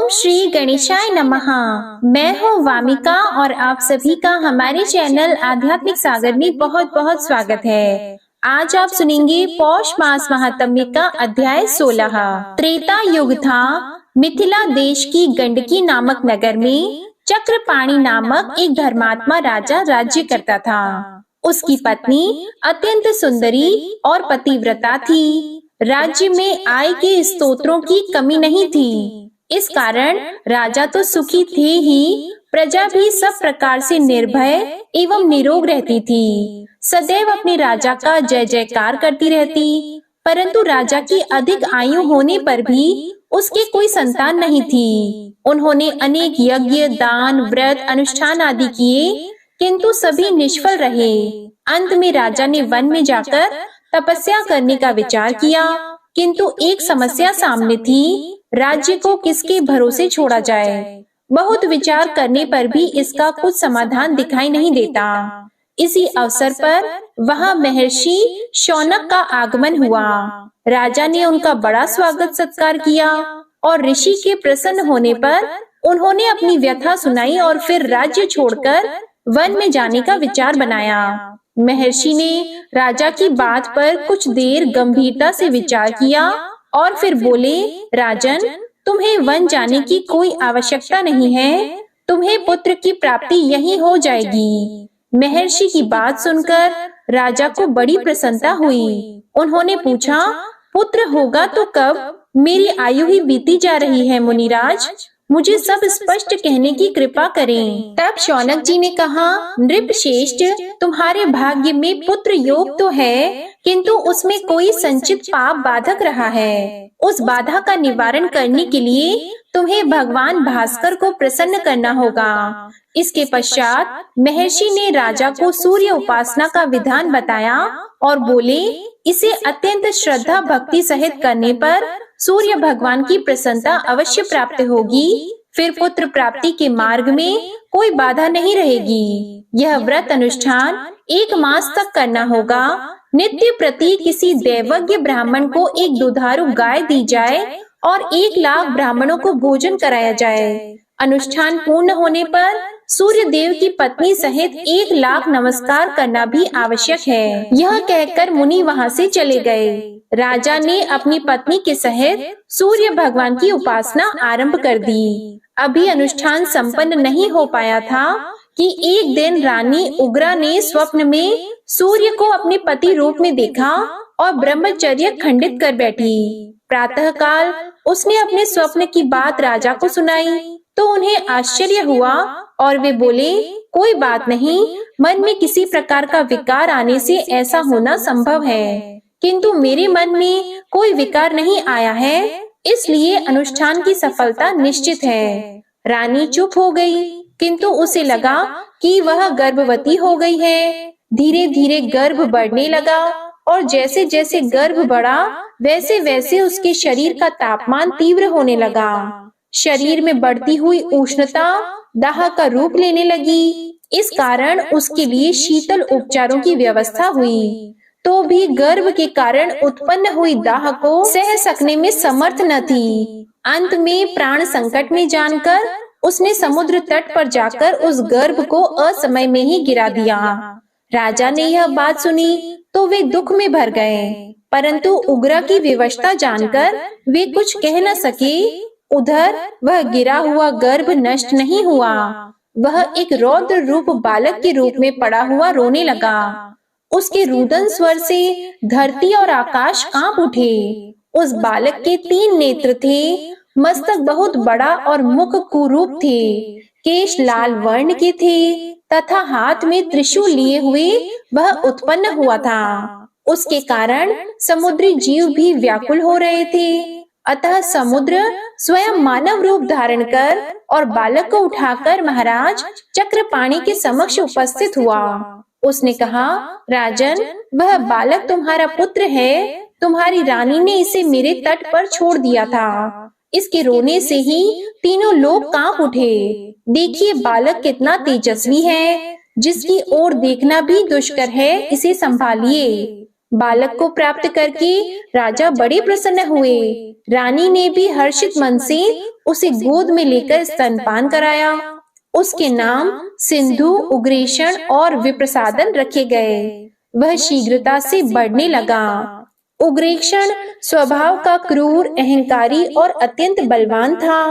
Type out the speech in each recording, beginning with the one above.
ओम श्री गणेशाय नमः। मैं हूँ वामिका और आप सभी का हमारे चैनल आध्यात्मिक सागर में बहुत बहुत स्वागत है। आज आप सुनेंगे पौष मास महात्म्य का अध्याय 16। त्रेता युग था। मिथिला देश की गंडकी नामक नगर में चक्रपाणि नामक एक धर्मात्मा राजा राज्य करता था। उसकी पत्नी अत्यंत सुंदरी और पतिव्रता थी। राज्य में आय के स्तोत्रों की कमी नहीं थी। इस कारण राजा तो सुखी थे ही, प्रजा भी सब प्रकार से निर्भय एवं निरोग रहती थी। सदैव अपने राजा का जय जयकार करती रहती। परंतु राजा की अधिक आयु होने पर भी उसके कोई संतान नहीं थी। उन्होंने अनेक यज्ञ, दान, व्रत, अनुष्ठान आदि किए, किंतु सभी निष्फल रहे। अंत में राजा ने वन में जाकर तपस्या करने का विचार किया, किंतु एक समस्या सामने थी। राज्य को किसके भरोसे छोड़ा जाए। बहुत विचार करने पर भी इसका कुछ समाधान दिखाई नहीं देता। इसी अवसर पर वहां महर्षि शौनक का आगमन हुआ। राजा ने उनका बड़ा स्वागत सत्कार किया और ऋषि के प्रसन्न होने पर उन्होंने अपनी व्यथा सुनाई और फिर राज्य छोड़कर वन में जाने का विचार बनाया। महर्षि ने राजा की बात पर कुछ देर गंभीरता से विचार किया और फिर बोले, राजन, तुम्हें वन जाने की कोई आवश्यकता नहीं है। तुम्हें पुत्र की प्राप्ति यहीं हो जाएगी। महर्षि की बात सुनकर राजा को बड़ी प्रसन्नता हुई। उन्होंने पूछा, पुत्र होगा तो कब? मेरी आयु ही बीती जा रही है मुनिराज, मुझे सब स्पष्ट कहने की कृपा करें। तब शौनक जी ने कहा, नृपश्रेष्ठ, तुम्हारे भाग्य में पुत्र योग तो है, किंतु उसमें कोई संचित पाप बाधक रहा है। उस बाधा का निवारण करने के लिए तुम्हें भगवान भास्कर को प्रसन्न करना होगा। इसके पश्चात महर्षि ने राजा को सूर्य उपासना का विधान बताया और बोले, इसे अत्यंत श्रद्धा भक्ति सहित करने पर सूर्य भगवान की प्रसन्नता अवश्य प्राप्त होगी। फिर पुत्र प्राप्ति के मार्ग में कोई बाधा नहीं रहेगी। यह व्रत अनुष्ठान 1 मास तक करना होगा। नित्य प्रति किसी दैवज्ञ ब्राह्मण को एक दुधारू गाय दी जाए और 1 लाख ब्राह्मणों को भोजन कराया जाए। अनुष्ठान पूर्ण होने पर सूर्य देव की पत्नी सहित 1 लाख नमस्कार करना भी आवश्यक है। यह कहकर मुनि वहां से चले गए। राजा ने अपनी पत्नी के सहित सूर्य भगवान की उपासना आरंभ कर दी। अभी अनुष्ठान संपन्न नहीं हो पाया था कि एक दिन रानी उग्रा ने स्वप्न में सूर्य को अपने पति रूप में देखा और ब्रह्मचर्य खंडित कर बैठी। प्रातः काल उसने अपने स्वप्न की बात राजा को सुनाई तो उन्हें आश्चर्य हुआ और वे बोले, कोई बात नहीं, मन में किसी प्रकार का विकार आने से ऐसा होना संभव है, किंतु मेरे मन में कोई विकार नहीं आया है, इसलिए अनुष्ठान की सफलता निश्चित है। रानी चुप हो गई, किंतु उसे लगा कि वह गर्भवती हो गई है। धीरे धीरे गर्भ बढ़ने लगा और जैसे जैसे गर्भ बढ़ा वैसे वैसे उसके शरीर का तापमान तीव्र होने लगा। शरीर में बढ़ती हुई उष्णता दाह का रूप लेने लगी। इस कारण उसके लिए शीतल उपचारों की व्यवस्था हुई, तो भी गर्भ के कारण उत्पन्न हुई दाह को सह सकने में समर्थ न थी। अंत में प्राण संकट में जानकर उसने समुद्र तट पर जाकर उस गर्भ को असमय में ही गिरा दिया। राजा ने यह बात सुनी तो वे दुख में भर गए, परंतु उग्रा की विवशता जानकर वे कुछ कह न सके। उधर वह गिरा हुआ गर्भ नष्ट नहीं हुआ, वह एक रौद्र रूप बालक के रूप में पड़ा हुआ रोने लगा। उसके रुदन स्वर से धरती और आकाश कांप उठे। उस बालक के 3 नेत्र थे, मस्तक बहुत बड़ा और मुख कुरूप थे, केश लाल वर्ण के थे तथा हाथ में त्रिशूल लिए हुए वह उत्पन्न हुआ था। उसके कारण समुद्री जीव भी व्याकुल हो रहे थे। अतः समुद्र स्वयं मानव रूप धारण कर और बालक को उठाकर महाराज चक्रपाणि के समक्ष उपस्थित हुआ। उसने कहा, राजन, वह बालक तुम्हारा पुत्र है। तुम्हारी रानी ने इसे मेरे तट पर छोड़ दिया था। इसके रोने से ही तीनों लोग कांप उठे। देखिए बालक कितना तेजस्वी है, जिसकी ओर देखना भी दुष्कर है, इसे संभालिए। बालक को प्राप्त करके राजा बड़े प्रसन्न हुए। रानी ने भी हर्षित मन से उसे गोद में लेकर स्तनपान कराया। उसके नाम सिंधु, उग्रेषण और विप्रसादन रखे गए। वह शीघ्रता से बढ़ने लगा। उग्रेषण स्वभाव का क्रूर, अहंकारी और अत्यंत बलवान था।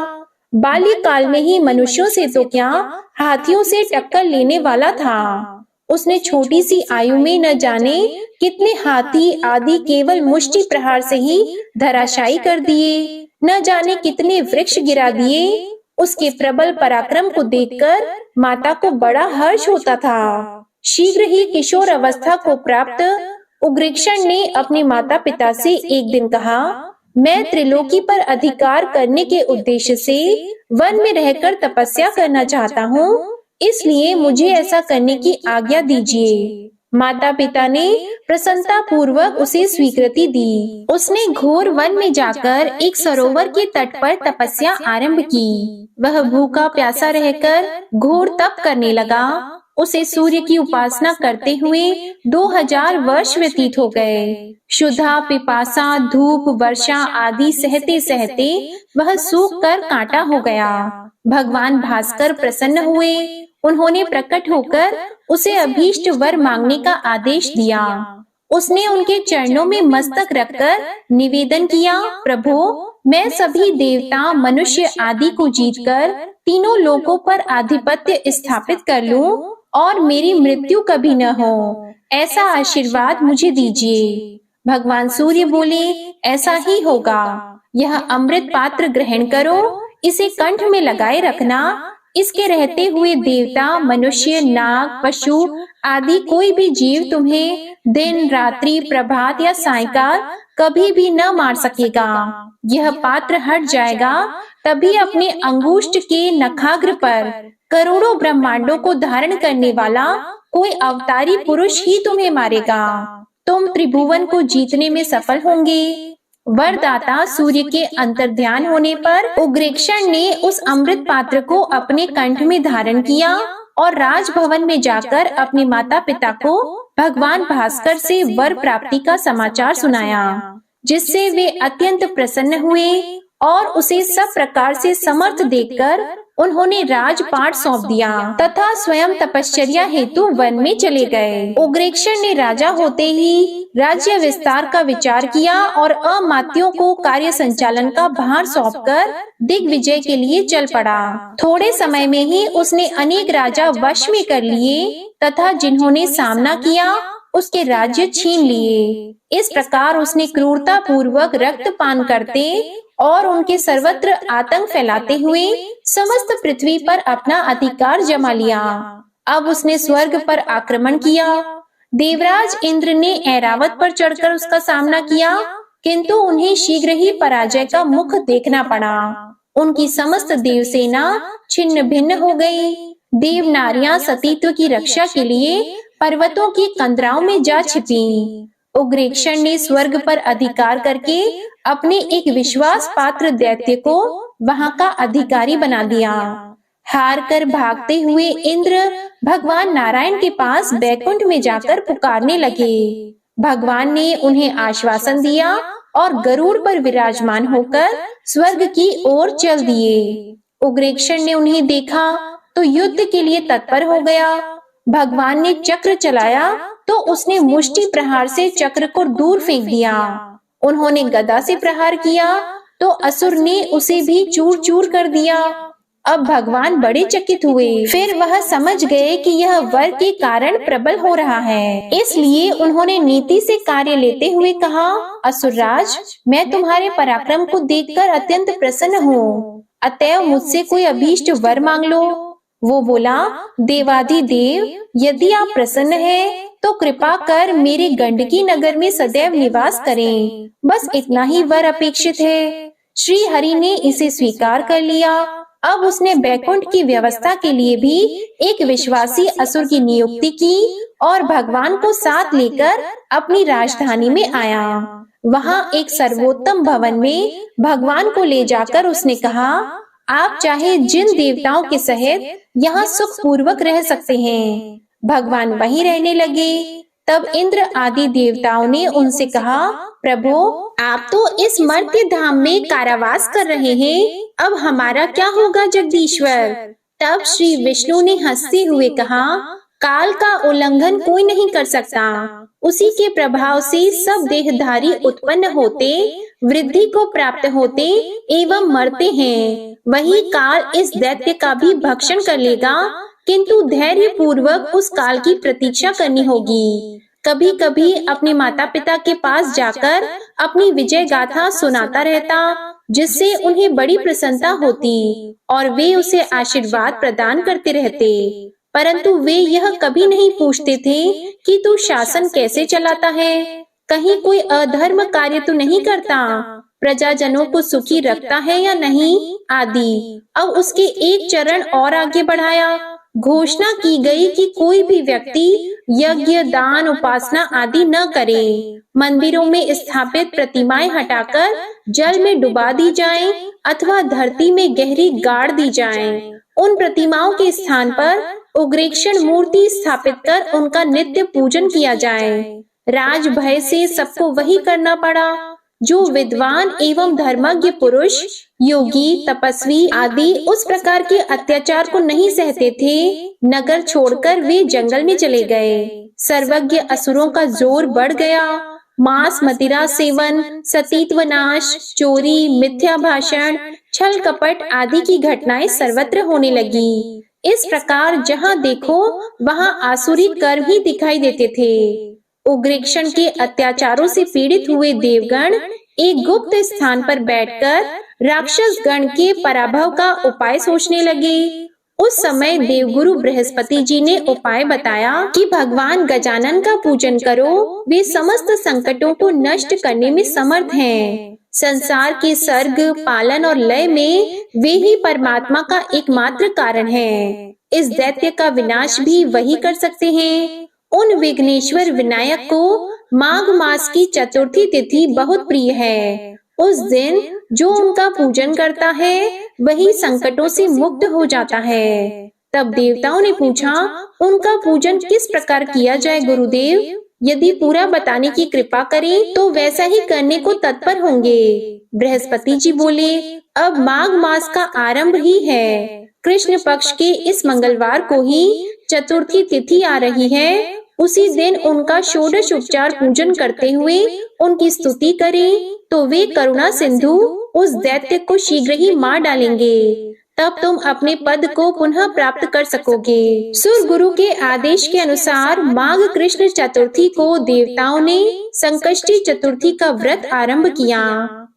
बाल्यकाल में ही मनुष्यों से तो क्या, हाथियों से टक्कर लेने वाला था। उसने छोटी सी आयु में न जाने कितने हाथी आदि केवल मुष्टि प्रहार से ही धराशायी कर दिए, न जाने कितने वृक्ष गिरा दिए। उसके प्रबल पराक्रम को देखकर माता को बड़ा हर्ष होता था। शीघ्र ही किशोर अवस्था को प्राप्त उग्रेषण ने अपने माता पिता से एक दिन कहा, मैं त्रिलोकी पर अधिकार करने के उद्देश्य से वन में रहकर तपस्या करना चाहता हूँ, इसलिए मुझे ऐसा करने की आज्ञा दीजिए। माता पिता ने प्रसन्नता पूर्वक उसे स्वीकृति दी। उसने घोर वन में जाकर एक सरोवर के तट पर तपस्या आरंभ की। वह भूखा प्यासा रहकर घोर तप करने लगा। उसे सूर्य की उपासना करते हुए 2000 वर्ष व्यतीत हो गए। क्षुधा, पिपासा, धूप, वर्षा आदि सहते सहते वह सूख कर कांटा हो गया। भगवान भास्कर प्रसन्न हुए। उन्होंने प्रकट होकर उसे अभीष्ट वर मांगने का आदेश दिया। उसने उनके चरणों में मस्तक रखकर निवेदन किया, प्रभु, मैं सभी देवता, मनुष्य आदि को जीतकर तीनों लोकों पर आधिपत्य स्थापित कर लूं और मेरी मृत्यु कभी न हो, ऐसा आशीर्वाद मुझे दीजिए। भगवान सूर्य बोले, ऐसा ही होगा। यह अमृत पात्र ग्रहण करो, इसे कंठ में लगाए रखना। इसके रहते हुए देवता, मनुष्य, नाग, पशु आदि कोई भी जीव तुम्हें दिन, रात्रि, प्रभात या सायंकाल कभी भी न मार सकेगा। यह पात्र हट जाएगा तभी अपने अंगुष्ठ के नखाग्र पर करोड़ों ब्रह्मांडों को धारण करने वाला कोई अवतारी पुरुष ही तुम्हें मारेगा। तुम त्रिभुवन को जीतने में सफल होंगे। वरदाता सूर्य के अंतर्ध्यान होने पर उग्रेषण ने उस अमृत पात्र को अपने कंठ में धारण किया और राजभवन में जाकर अपने माता पिता को भगवान भास्कर से वर प्राप्ति का समाचार सुनाया, जिससे वे अत्यंत प्रसन्न हुए और उसे सब प्रकार से समर्थ देखकर उन्होंने राजपाट सौंप दिया तथा स्वयं तपश्चर्या हेतु वन में चले गए। उग्रेषण ने राजा होते ही राज्य विस्तार का विचार किया और अमात्यों को कार्य संचालन का भार सौंपकर दिग्विजय के लिए चल पड़ा। थोड़े समय में ही उसने अनेक राजा वश में कर लिए तथा जिन्होंने सामना किया उसके राज्य छीन लिए। इस प्रकार उसने क्रूरता पूर्वक रक्तपान करते और उनके सर्वत्र आतंक फैलाते हुए समस्त पृथ्वी पर अपना अधिकार जमा लिया। अब उसने स्वर्ग पर आक्रमण किया। देवराज इंद्र ने ऐरावत पर चढ़कर उसका सामना किया, किंतु उन्हें शीघ्र ही पराजय का मुख देखना पड़ा। उनकी समस्त देवसेना छिन्न भिन्न हो गई। देव नारियां सतीत्व की रक्षा के लिए पर्वतों की कंदराओं में जा छिपी। उग्रेषण ने स्वर्ग पर अधिकार करके अपने एक विश्वास पात्र दैत्य को वहां का अधिकारी बना दिया। हार कर भागते हुए इंद्र भगवान नारायण के पास बैकुंठ में जाकर पुकारने लगे। भगवान ने उन्हें आश्वासन दिया और गरुड़ पर विराजमान होकर स्वर्ग की ओर चल दिए। उग्रेषण ने उन्हें देखा तो युद्ध के लिए तत्पर हो गया। भगवान ने चक्र चलाया तो उसने मुष्टि प्रहार से चक्र को दूर फेंक दिया। उन्होंने गदा से प्रहार किया तो असुर ने उसे भी चूर चूर कर दिया। अब भगवान बड़े चकित हुए। फिर वह समझ गए कि यह वर के कारण प्रबल हो रहा है, इसलिए उन्होंने नीति से कार्य लेते हुए कहा, असुरराज, मैं तुम्हारे पराक्रम को देखकर अत्यंत प्रसन्न हूँ, अतएव मुझसे कोई अभीष्ट वर मांग लो। वो बोला, देवाधिदेव, यदि आप प्रसन्न हैं तो कृपा कर मेरे गंडकी नगर में सदैव निवास करें, बस इतना ही वर अपेक्षित है। श्री हरि ने इसे स्वीकार कर लिया। अब उसने बैकुंठ की व्यवस्था के लिए भी एक विश्वासी असुर की नियुक्ति की और भगवान को साथ लेकर अपनी राजधानी में आया। वहां एक सर्वोत्तम भवन में भगवान को ले जाकर उसने कहा, आप चाहे जिन देवताओं के सहित यहाँ सुख पूर्वक रह सकते हैं। भगवान वहीं रहने लगे। तब इंद्र आदि देवताओं ने उनसे कहा, प्रभु आप तो इस मर्त्य धाम में कारावास कर रहे हैं, अब हमारा क्या होगा जगदीश्वर। तब श्री विष्णु ने हंसते हुए कहा, काल का उल्लंघन कोई नहीं कर सकता, उसी के प्रभाव से सब देहधारी उत्पन्न होते, वृद्धि को प्राप्त होते एवं मरते हैं। वही काल इस दैत्य का भी भक्षण कर लेगा, किंतु धैर्य पूर्वक उस काल की प्रतीक्षा करनी होगी। कभी कभी अपने माता पिता के पास जाकर अपनी विजय गाथा सुनाता रहता, जिससे उन्हें बड़ी प्रसन्नता होती और वे उसे आशीर्वाद प्रदान करते रहते। परंतु वे यह कभी नहीं पूछते थे कि तू शासन कैसे चलाता है, कहीं कोई अधर्म कार्य तो नहीं करता, प्रजाजनों को सुखी रखता है या नहीं आदि। अब उसके एक चरण और आगे बढ़ाया। घोषणा की गई कि कोई भी व्यक्ति यज्ञ, दान, उपासना आदि न करे। मंदिरों में स्थापित प्रतिमाएं हटाकर जल में डुबा दी जाएं अथवा धरती में गहरी गाड़ दी जाएं। उन प्रतिमाओं के स्थान पर उग्रेक्षण मूर्ति स्थापित कर उनका नित्य पूजन किया जाए। राज भय से सबको वही करना पड़ा जो विद्वान एवं धर्मज्ञ पुरुष, योगी, तपस्वी आदि उस प्रकार के अत्याचार को नहीं सहते थे। नगर छोड़कर वे जंगल में चले गए। सर्वज्ञ असुरों का जोर बढ़ गया। मांस, मदिरा सेवन, सतीत्व नाश, चोरी, मिथ्या भाषण, छल कपट आदि की घटनाएं सर्वत्र होने लगी। इस प्रकार जहाँ देखो वहाँ आसुरी कर्म ही दिखाई देते थे। उग्रेक्षण के अत्याचारों से पीड़ित हुए देवगण एक गुप्त स्थान पर बैठकर राक्षस गण के पराभव का उपाय सोचने लगे। उस समय देवगुरु बृहस्पति जी ने उपाय बताया कि भगवान गजानन का पूजन करो, वे समस्त संकटों को नष्ट करने में समर्थ हैं। संसार के सर्ग, पालन और लय में वे ही परमात्मा का एकमात्र कारण हैं। इस दैत्य का विनाश भी वही कर सकते हैं। उन विघ्नेश्वर विनायक को माघ मास की चतुर्थी तिथि बहुत प्रिय है। उस दिन जो उनका पूजन करता है वही संकटों से मुक्त हो जाता है। तब देवताओं ने पूछा, उनका पूजन किस प्रकार किया जाए गुरुदेव? यदि पूरा बताने की कृपा करें तो वैसा ही करने को तत्पर होंगे। बृहस्पति जी बोले, अब माघ मास का आरंभ ही है। कृष्ण पक्ष के इस मंगलवार को ही चतुर्थी तिथि आ रही है। उसी दिन उनका षोडश उपचार पूजन करते हुए उनकी स्तुति करें तो वे करुणा सिंधु उस दैत्य को शीघ्र ही मार डालेंगे। तब तुम अपने पद को पुनः प्राप्त कर सकोगे। सुर गुरु के आदेश के अनुसार माघ कृष्ण चतुर्थी को देवताओं ने संकष्टी चतुर्थी का व्रत आरंभ किया।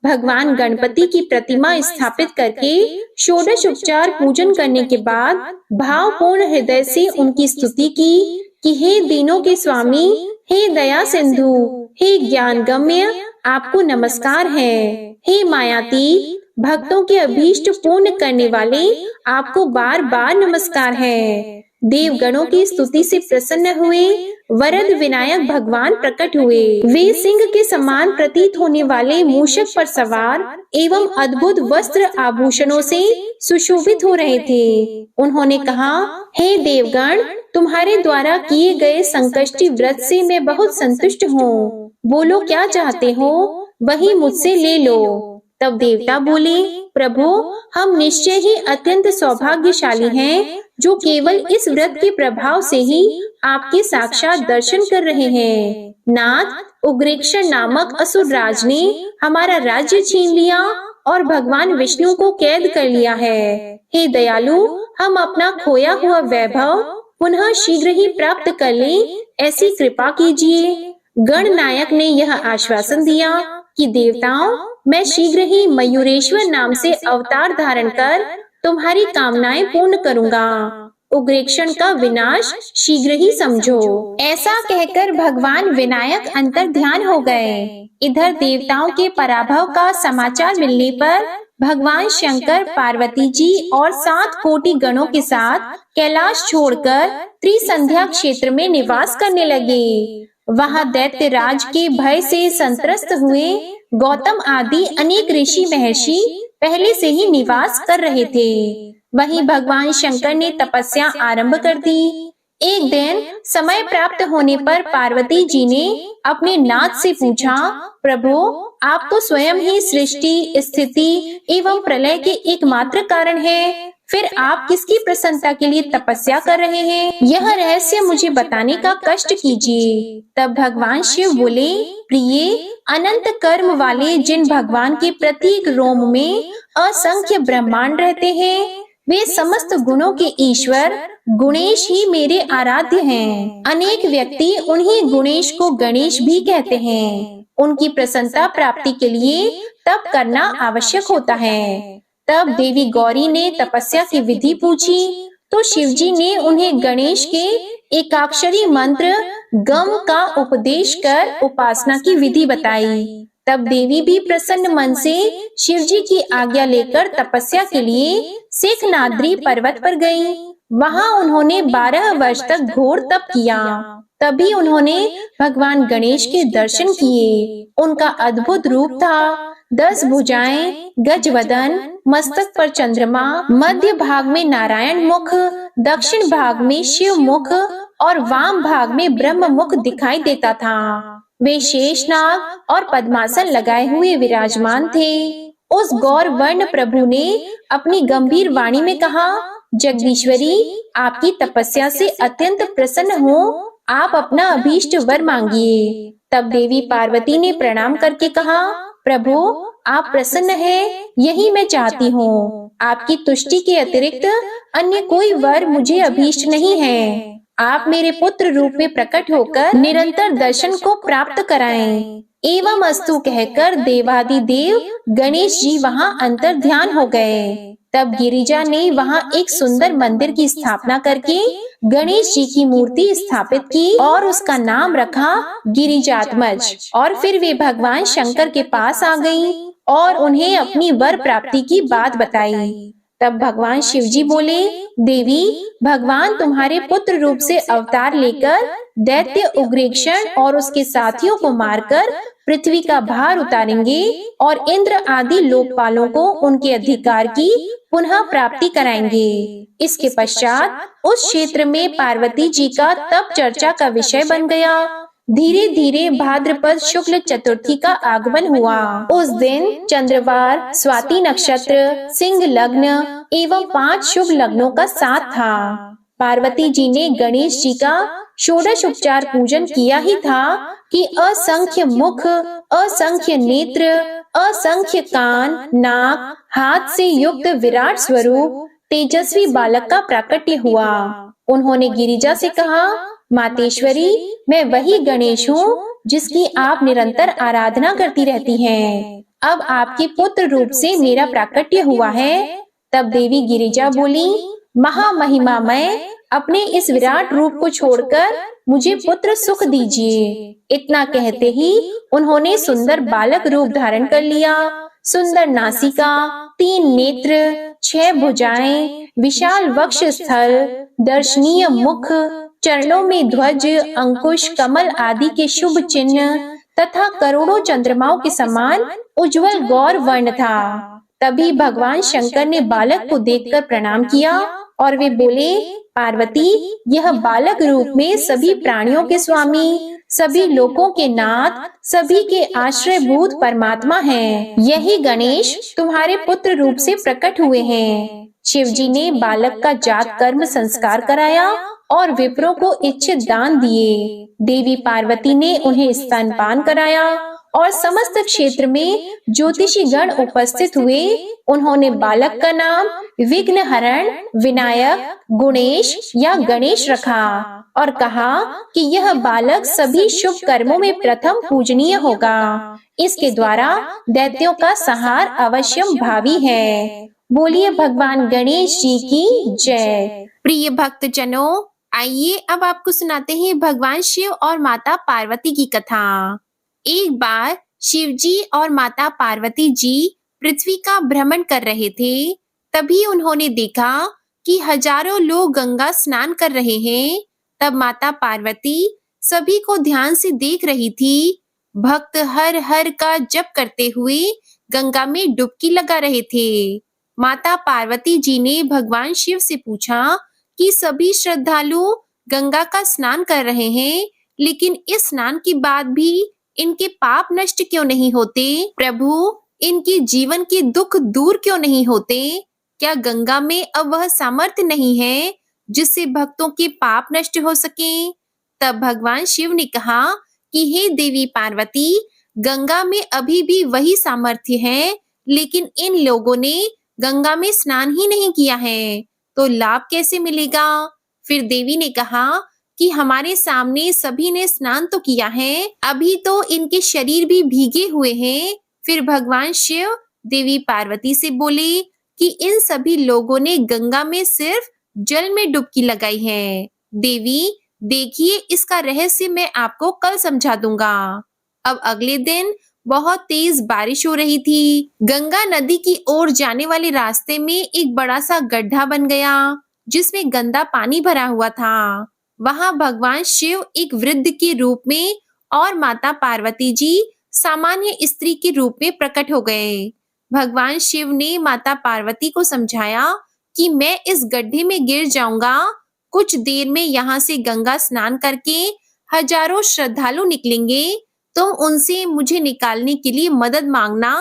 भगवान गणपति की प्रतिमा स्थापित करके षोडश उपचार पूजन करने के बाद भावपूर्ण हृदय से उनकी स्तुति की कि हे दीनों के स्वामी, हे दया सिंधु, हे ज्ञान गम्य, आपको नमस्कार है। हे मायाती, भक्तों के अभीष्ट पूर्ण करने वाले, आपको बार बार नमस्कार है। देवगणों की स्तुति से प्रसन्न हुए वरद विनायक भगवान प्रकट हुए। वे सिंह के समान प्रतीत होने वाले मूषक पर सवार एवं अद्भुत वस्त्र आभूषणों से सुशोभित हो रहे थे। उन्होंने कहा, हे देवगण, तुम्हारे द्वारा किए गए संकष्टी व्रत से मैं बहुत संतुष्ट हूँ। बोलो क्या चाहते हो, वही मुझसे ले लो। तब देवता बोले, प्रभु, हम निश्चय ही अत्यंत सौभाग्यशाली हैं, जो केवल इस व्रत के प्रभाव से ही आपके साक्षात दर्शन कर रहे हैं। नाथ, उग्रेक्षण नामक असुर राज ने हमारा राज्य छीन लिया और भगवान विष्णु को कैद कर लिया है। हे दयालु, हम अपना खोया हुआ वैभव पुनः शीघ्र ही प्राप्त कर लें, ऐसी कृपा कीजिए। गणनायक ने यह आश्वासन दिया कि देवताओं, मैं शीघ्र ही मयूरेश्वर नाम से अवतार धारण कर तुम्हारी कामनाएं पूर्ण करूंगा। उग्रेक्षण का विनाश शीघ्र ही समझो। ऐसा कहकर भगवान विनायक अंतर ध्यान हो गए। इधर देवताओं के पराभव का समाचार मिलने पर भगवान शंकर, पार्वती जी और 7 कोटि गणों के साथ कैलाश छोड़कर त्रिसंध्या क्षेत्र में निवास करने लगे। वहाँ दैत्य राज के भय से संत्रस्त हुए गौतम आदि अनेक ऋषि महर्षि पहले से ही निवास कर रहे थे। वहीं भगवान शंकर ने तपस्या आरंभ कर दी। एक दिन समय प्राप्त होने पर पार्वती जी ने अपने नाथ से पूछा, प्रभु, आप तो स्वयं ही सृष्टि, स्थिति एवं प्रलय के एकमात्र कारण हैं। फिर आप किसकी प्रसन्नता के लिए तपस्या कर रहे हैं? यह रहस्य मुझे बताने का कष्ट कीजिए। तब भगवान शिव बोले, प्रिय, अनंत कर्म वाले जिन भगवान के प्रत्येक रोम में असंख्य ब्रह्मांड रहते हैं, वे समस्त गुणों के ईश्वर गुणेश ही मेरे आराध्य हैं। अनेक व्यक्ति उन्हीं गुणेश को गणेश भी कहते हैं। उनकी प्रसन्नता प्राप्ति के लिए तप करना आवश्यक होता है। तब देवी गौरी ने तपस्या की विधि पूछी, तो शिवजी ने उन्हें गणेश के एकाक्षरी मंत्र गम का उपदेश कर उपासना की विधि बताई। तब देवी भी प्रसन्न मन से शिवजी की आज्ञा लेकर तपस्या के लिए शेखनाद्री पर्वत पर गईं। वहां उन्होंने 12 वर्ष तक घोर तप किया। तभी उन्होंने भगवान गणेश के दर्शन किए। उनका अद्भुत रूप था। 10 भुजाएं, गजवदन, मस्तक पर चंद्रमा, मध्य भाग में नारायण मुख, दक्षिण भाग में शिव मुख और वाम भाग में ब्रह्म मुख दिखाई देता था। वे शेषनाग और पद्मासन लगाए हुए विराजमान थे। उस गौर वर्ण प्रभु ने अपनी गंभीर वाणी में कहा, जगदीश्वरी, आपकी तपस्या से अत्यंत प्रसन्न हूँ। आप अपना अभीष्ट वर मांगिए। तब देवी पार्वती ने प्रणाम करके कहा, प्रभु, आप प्रसन्न हैं, यही मैं चाहती हूँ। आपकी तुष्टि के अतिरिक्त अन्य कोई वर मुझे अभीष्ट नहीं है। आप मेरे पुत्र रूप में प्रकट होकर निरंतर दर्शन को प्राप्त कराएं। एवं अस्तु कहकर देवादिदेव गणेश जी वहां अंतर ध्यान हो गए। तब गिरिजा ने वहां एक सुंदर मंदिर की स्थापना करके गणेश जी की मूर्ति स्थापित की और उसका नाम रखा गिरिजात्मज। और फिर वे भगवान शंकर के पास आ गईं और उन्हें अपनी वर प्राप्ति की बात बताई। तब भगवान शिवजी बोले, देवी, भगवान तुम्हारे पुत्र रूप से अवतार लेकर दैत्य उग्रेक्षण और उसके साथियों को मारकर पृथ्वी का भार उतारेंगे और इंद्र आदि लोकपालों को उनके अधिकार की पुनः प्राप्ति कराएंगे। इसके पश्चात उस क्षेत्र में पार्वती जी का तप चर्चा का विषय बन गया। धीरे धीरे भाद्रपद शुक्ल चतुर्थी का आगमन हुआ। उस दिन चंद्रवार, स्वाति नक्षत्र, सिंह लग्न एवं 5 शुभ लग्नों का साथ था। पार्वती जी ने गणेश जी का षोडश उपचार पूजन किया ही था कि असंख्य मुख, असंख्य नेत्र, असंख्य कान, नाक, हाथ से युक्त विराट स्वरूप तेजस्वी बालक का प्राकट्य हुआ। उन्होंने गिरिजा से कहा, मातेश्वरी, मैं वही गणेश हूँ जिसकी आप निरंतर आराधना करती रहती हैं। अब आपके पुत्र रूप से मेरा प्राकट्य हुआ है। तब देवी गिरिजा बोली, महामहिमामय, अपने इस विराट रूप को छोड़कर मुझे पुत्र सुख दीजिए। इतना कहते ही उन्होंने सुंदर बालक रूप धारण कर लिया। सुंदर नासिका, 3 नेत्र, 6 भुजाएं, विशाल वक्ष स्थल, दर्शनीय मुख, चरणों में ध्वज, अंकुश, कमल आदि के शुभ चिन्ह तथा करोड़ों चंद्रमाओं के समान उज्जवल गौर वर्ण था। तभी भगवान शंकर ने बालक को देखकर प्रणाम किया और वे बोले, पार्वती, यह बालक रूप में सभी प्राणियों के स्वामी, सभी लोकों के नाथ, सभी के आश्रयभूत परमात्मा हैं। यही गणेश तुम्हारे पुत्र रूप से प्रकट हुए हैं। शिवजी ने बालक का जात कर्म संस्कार कराया और विप्रों को इच्छित दान दिए। देवी पार्वती ने उन्हें स्तनपान कराया और समस्त क्षेत्र में ज्योतिषी गण उपस्थित हुए। उन्होंने बालक का नाम विघ्नहरण, विनायक, गुणेश या गणेश रखा और कहा कि यह बालक सभी शुभ कर्मों में प्रथम पूजनीय होगा। इसके द्वारा दैत्यों का संहार अवश्यम भावी है। बोलिए भगवान गणेश जी की जय। प्रिय भक्तजनों, आइए अब आपको सुनाते हैं भगवान शिव और माता पार्वती की कथा। एक बार शिव जी और माता पार्वती जी पृथ्वी का भ्रमण कर रहे थे। तभी उन्होंने देखा कि हजारों लोग गंगा स्नान कर रहे हैं। तब माता पार्वती सभी को ध्यान से देख रही थी। भक्त हर हर का जप करते हुए गंगा में डुबकी लगा रहे थे। माता पार्वती जी ने भगवान शिव से पूछा कि सभी श्रद्धालु गंगा का स्नान कर रहे हैं, लेकिन इस स्नान के बाद भी इनके पाप नष्ट क्यों नहीं होते? प्रभु, इनके जीवन के दुख दूर क्यों नहीं होते? क्या गंगा में अब वह सामर्थ्य नहीं है जिससे भक्तों के पाप नष्ट हो सके? तब भगवान शिव ने कहा कि हे देवी पार्वती, गंगा में अभी भी वही सामर्थ्य है, लेकिन इन लोगों ने गंगा में स्नान ही नहीं किया है, तो लाभ कैसे मिलेगा? फिर देवी ने कहा कि हमारे सामने सभी ने स्नान तो किया है, अभी तो इनके शरीर भी भीगे हुए हैं। फिर भगवान शिव देवी पार्वती से बोले कि इन सभी लोगों ने गंगा में सिर्फ जल में डुबकी लगाई है। देवी, देखिए, इसका रहस्य मैं आपको कल समझा दूंगा। अब अगले दिन बहुत तेज बारिश हो रही थी। गंगा नदी की ओर जाने वाले रास्ते में एक बड़ा सा गड्ढा बन गया, जिसमें गंदा पानी भरा हुआ था। वहां भगवान शिव एक वृद्ध के रूप में और माता पार्वती जी सामान्य स्त्री के रूप में प्रकट हो गए। भगवान शिव ने माता पार्वती को समझाया कि मैं इस गड्ढे में गिर जाऊंगा, कुछ देर में यहाँ से गंगा स्नान करके हजारों श्रद्धालु निकलेंगे। तुम उनसे मुझे निकालने के लिए मदद मांगना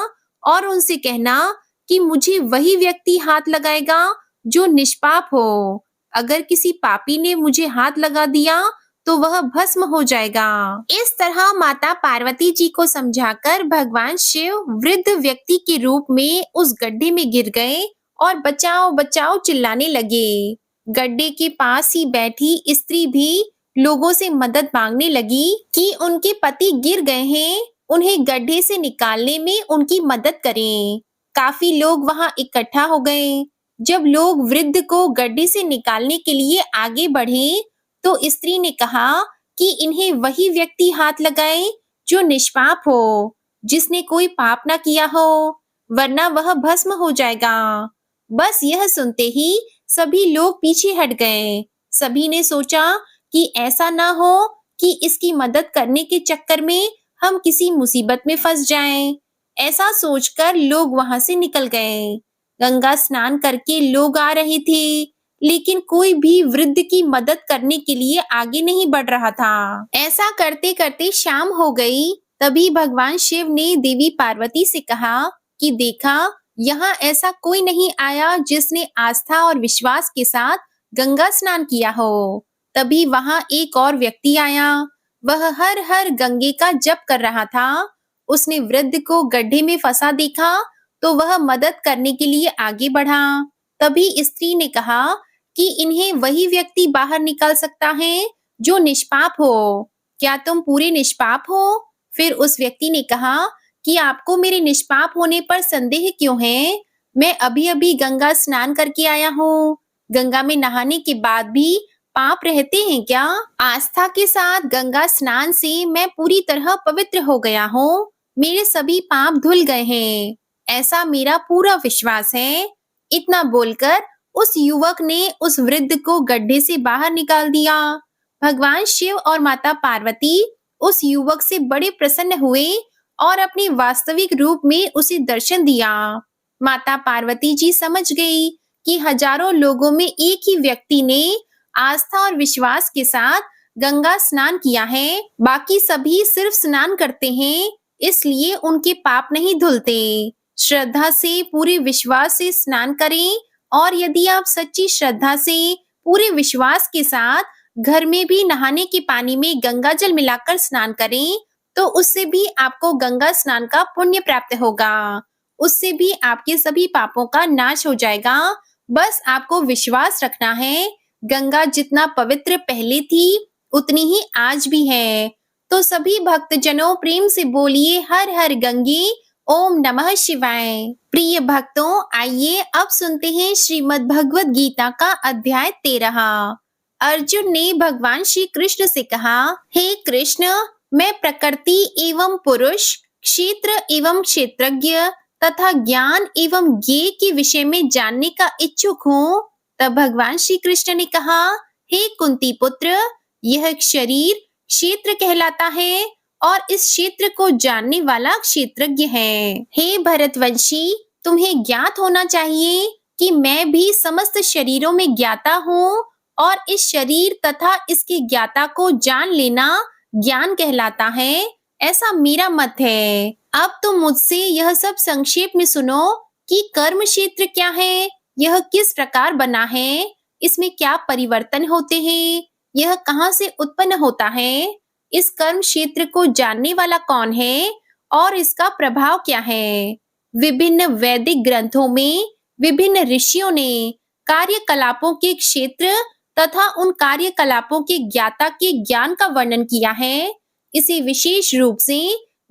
और उनसे कहना कि मुझे वही व्यक्ति हाथ लगाएगा जो निष्पाप हो। अगर किसी पापी ने मुझे हाथ लगा दिया तो वह भस्म हो जाएगा। इस तरह माता पार्वती जी को समझाकर भगवान शिव वृद्ध व्यक्ति के रूप में उस गड्ढे में गिर गए और बचाओ बचाओ चिल्लाने लगे। गड्ढे के पास ही बैठी स्त्री भी लोगों से मदद मांगने लगी कि उनके पति गिर गए हैं, उन्हें गड्ढे से निकालने में उनकी मदद करें। काफी लोग वहां इकट्ठा हो गए। जब लोग वृद्ध को गड्ढे से निकालने के लिए आगे बढ़े, तो स्त्री ने कहा कि इन्हें वही व्यक्ति हाथ लगाए जो निष्पाप हो, जिसने कोई पाप ना किया हो, वरना वह भस्म हो जाएगा। बस यह सुनते ही सभी लोग पीछे हट गए। सभी ने सोचा कि ऐसा ना हो कि इसकी मदद करने के चक्कर में हम किसी मुसीबत में फंस जाएं। ऐसा सोचकर लोग वहां से निकल गए। गंगा स्नान करके लोग आ रहे थे, लेकिन कोई भी वृद्ध की मदद करने के लिए आगे नहीं बढ़ रहा था। ऐसा करते करते शाम हो गई। तभी भगवान शिव ने देवी पार्वती से कहा कि देखा, यहाँ ऐसा कोई नहीं आया जिसने आस्था और विश्वास के साथ गंगा स्नान किया हो। तभी वहां एक और व्यक्ति आया। वह हर हर गंगे का जप कर रहा था। उसने वृद्ध को गड्ढे में फंसा देखा तो वह मदद करने के लिए आगे बढ़ा। तभी स्त्री ने कहा कि इन्हें वही व्यक्ति बाहर निकाल सकता है जो निष्पाप हो। क्या तुम पूरे निष्पाप हो? फिर उस व्यक्ति ने कहा कि आपको मेरे निष्पाप होने पर संदेह क्यों है? मैं अभी अभी गंगा स्नान करके आया हूँ। गंगा में नहाने के बाद भी पाप रहते हैं क्या? आस्था के साथ गंगा स्नान से मैं पूरी तरह पवित्र हो गया हूँ। मेरे सभी पाप धुल गए हैं, ऐसा मेरा पूरा विश्वास है। इतना बोलकर उस युवक ने उस वृद्ध को गड्ढे से बाहर निकाल दिया। भगवान शिव और माता पार्वती उस युवक से बड़े प्रसन्न हुए और अपने वास्तविक रूप में उसे दर्शन दिया। माता पार्वती जी समझ गई कि हजारों लोगों में एक ही व्यक्ति ने आस्था और विश्वास के साथ गंगा स्नान किया है। बाकी सभी सिर्फ स्नान करते हैं, इसलिए उनके पाप नहीं धुलते। श्रद्धा से, पूरे विश्वास से स्नान करें, और यदि आप सच्ची श्रद्धा से, पूरे विश्वास के साथ घर में भी नहाने के पानी में गंगा जल मिलाकर स्नान करें, तो उससे भी आपको गंगा स्नान का पुण्य प्राप्त होगा। उससे भी आपके सभी पापों का नाश हो जाएगा। बस आपको विश्वास रखना है। गंगा जितना पवित्र पहले थी, उतनी ही आज भी है। तो सभी भक्तजनों प्रेम से बोलिए हर हर गंगे, ओम नमः शिवाय। प्रिय भक्तों, आइए अब सुनते हैं श्रीमद् भगवद गीता का अध्याय 13। अर्जुन ने भगवान श्री कृष्ण से कहा, हे कृष्ण, मैं प्रकृति एवं पुरुष, क्षेत्र एवं क्षेत्रज्ञ तथा ज्ञान एवं ज्ञेय के विषय में जानने का इच्छुक हूँ। तब भगवान श्री कृष्ण ने कहा, हे कुंती पुत्र, यह शरीर क्षेत्र कहलाता है और इस क्षेत्र को जानने वाला क्षेत्रज्ञ है। हे भरतवंशी, तुम्हें ज्ञात होना चाहिए कि मैं भी समस्त शरीरों में ज्ञाता हूँ और इस शरीर तथा इसके ज्ञाता को जान लेना ज्ञान कहलाता है, ऐसा मेरा मत है। अब तुम मुझसे यह सब संक्षेप में सुनो कि कर्म क्षेत्र क्या है, यह किस प्रकार बना है, इसमें क्या परिवर्तन होते हैं, यह कहाँ से उत्पन्न होता है, इस कर्म क्षेत्र को जानने वाला कौन है और इसका प्रभाव क्या है। विभिन्न वैदिक ग्रंथों में विभिन्न ऋषियों ने कार्यकलापों के क्षेत्र तथा उन कार्यकलापों के ज्ञाता के ज्ञान का वर्णन किया है। इसे विशेष रूप से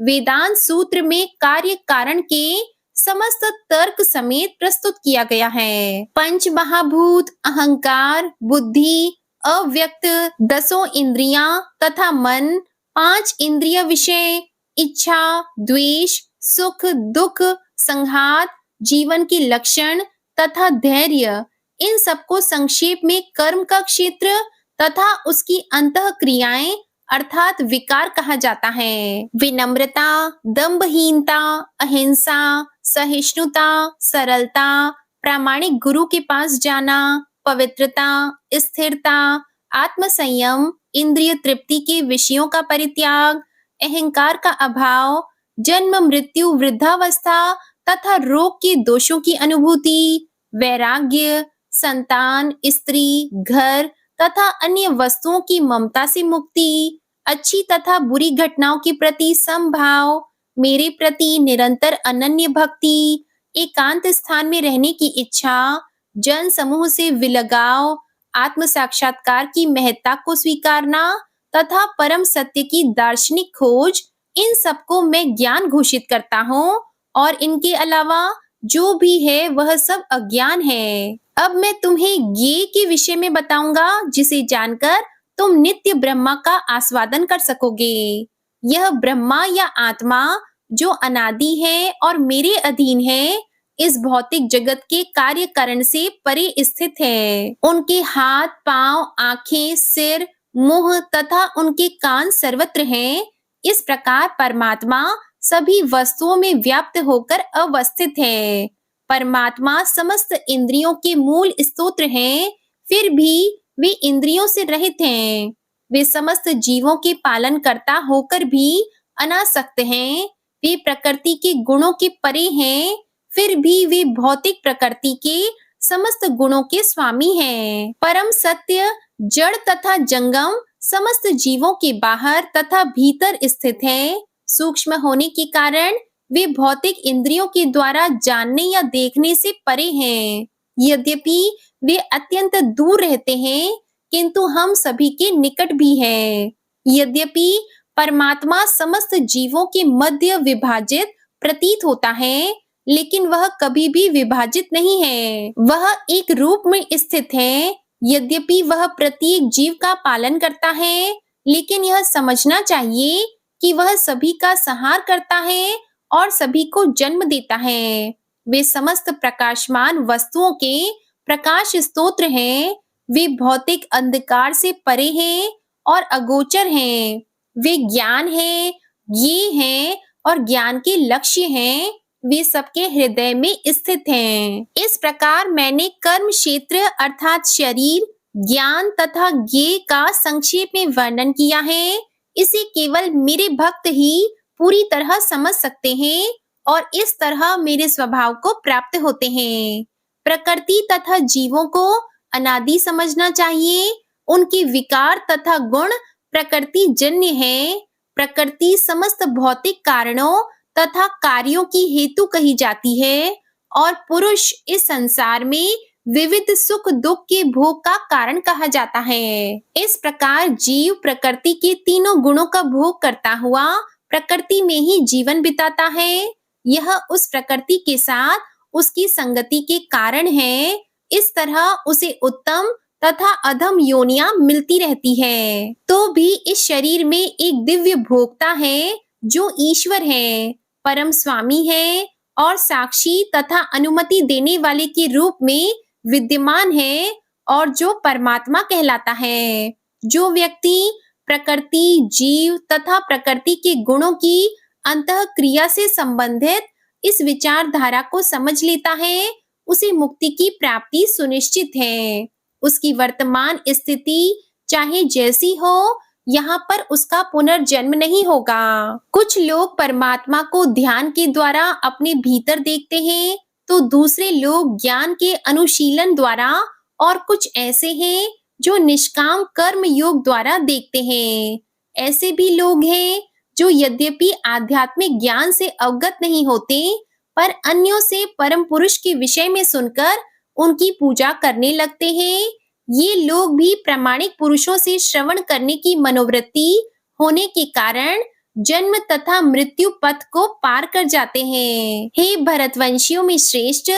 वेदांत सूत्र में कार्य कारण के समस्त तर्क समेत प्रस्तुत किया गया है। पंच महाभूत, अहंकार, बुद्धि, अव्यक्त, दसों इंद्रियां तथा मन, 5 इंद्रिय विषय, इच्छा, द्वेष, सुख, दुख, संघात, जीवन के लक्षण तथा धैर्य, इन सबको संक्षेप में कर्म का क्षेत्र तथा उसकी अंतः क्रियाएं अर्थात विकार कहा जाता है। विनम्रता, दंभहीनता, अहिंसा, सहिष्णुता, सरलता, प्रामाणिक गुरु के पास जाना, पवित्रता, स्थिरता, आत्मसंयम, इंद्रिय तृप्ति के विषयों का परित्याग, अहंकार का अभाव, जन्म मृत्यु वृद्धावस्था तथा रोग के दोषों की अनुभूति, वैराग्य, संतान, स्त्री, घर तथा अन्य वस्तुओं की ममता से मुक्ति, अच्छी तथा बुरी घटनाओं के प्रति समभाव, मेरे प्रति निरंतर अनन्य भक्ति, एकांत स्थान में रहने की इच्छा, जन समूह से विलगाव, आत्म साक्षात्कार की महत्ता को स्वीकारना तथा परम सत्य की दार्शनिक खोज, इन सबको मैं ज्ञान घोषित करता हूँ और इनके अलावा जो भी है वह सब अज्ञान है। अब मैं तुम्हें ज्ञेय के विषय में बताऊंगा जिसे जानकर तुम नित्य ब्रह्मा का आस्वादन कर सकोगे। यह ब्रह्मा या आत्मा जो अनादि है और मेरे अधीन है, इस भौतिक जगत के कार्य कारण से परे स्थित है। उनके हाथ, पांव, आंखें, सिर, मुंह तथा उनके कान सर्वत्र हैं। इस प्रकार परमात्मा सभी वस्तुओं में व्याप्त होकर अवस्थित है। परमात्मा समस्त इंद्रियों के मूल स्रोत हैं, फिर भी वे इंद्रियों से रहित हैं। वे समस्त जीवों के पालन करता होकर भी अनासक्त हैं। वे प्रकृति के गुणों के परे हैं, फिर भी वे भौतिक प्रकृति के समस्त गुणों के स्वामी हैं। परम सत्य जड़ तथा जंगम समस्त जीवों के बाहर तथा भीतर स्थित है। सूक्ष्म होने के कारण वे भौतिक इंद्रियों के द्वारा जानने या देखने से परे हैं। यद्यपि वे अत्यंत दूर रहते हैं, किंतु हम सभी के निकट भी हैं। यद्यपि परमात्मा समस्त जीवों के मध्य विभाजित प्रतीत होता है, लेकिन वह कभी भी विभाजित नहीं है। वह एक रूप में स्थित है। यद्यपि वह प्रत्येक जीव का पालन करता है, लेकिन यह समझना चाहिए कि वह सभी का संहार करता है और सभी को जन्म देता है। वे समस्त प्रकाशमान वस्तुओं के प्रकाश स्तोत्र हैं। वे भौतिक अंधकार से परे हैं और अगोचर हैं। वे ज्ञान हैं, ये हैं और ज्ञान के लक्ष्य हैं। वे सबके हृदय में स्थित हैं। इस प्रकार मैंने कर्म क्षेत्र अर्थात शरीर, ज्ञान तथा ज्ञेय का संक्षेप में वर्णन किया है। इसे केवल मेरे भक्त ही पूरी तरह समझ सकते हैं और इस तरह मेरे स्वभाव को प्राप्त होते हैं। प्रकृति तथा जीवों को अनादि समझना चाहिए। उनके विकार तथा गुण प्रकृति जन्य है। प्रकृति समस्त भौतिक कारणों तथा कार्यों की हेतु कही जाती है और पुरुष इस संसार में विविध सुख दुख के भोग का कारण कहा जाता है। इस प्रकार जीव प्रकृति के तीनों गुणों का भोग करता हुआ प्रकृति में ही जीवन बिताता है। यह उस प्रकृति के साथ उसकी संगति के कारण है। इस तरह उसे उत्तम तथा अधम योनियां मिलती रहती है। तो भी इस शरीर में एक दिव्य भोक्ता है जो ईश्वर है, परम स्वामी है और साक्षी तथा अनुमति देने वाले के रूप में विद्यमान है और जो परमात्मा कहलाता है। जो व्यक्ति प्रकृति, जीव तथा प्रकृति के गुणों की अंतः क्रिया से संबंधित इस विचारधारा को समझ लेता है, उसे मुक्ति की प्राप्ति सुनिश्चित है। उसकी वर्तमान स्थिति चाहे जैसी हो, यहाँ पर उसका पुनर्जन्म नहीं होगा। कुछ लोग परमात्मा को ध्यान के द्वारा अपने भीतर देखते हैं, तो दूसरे लोग ज्ञान के अनुशीलन द्वारा, और कुछ ऐसे हैं जो निष्काम कर्म योग द्वारा देखते हैं। ऐसे भी लोग हैं जो यद्यपि आध्यात्मिक ज्ञान से अवगत नहीं होते, पर अन्यों से परम पुरुष के विषय में सुनकर उनकी पूजा करने लगते हैं। ये लोग भी प्रामाणिक पुरुषों से श्रवण करने की मनोवृत्ति होने के कारण जन्म तथा मृत्यु पथ को पार कर जाते हैं। हे भरतवंशियों में श्रेष्ठ,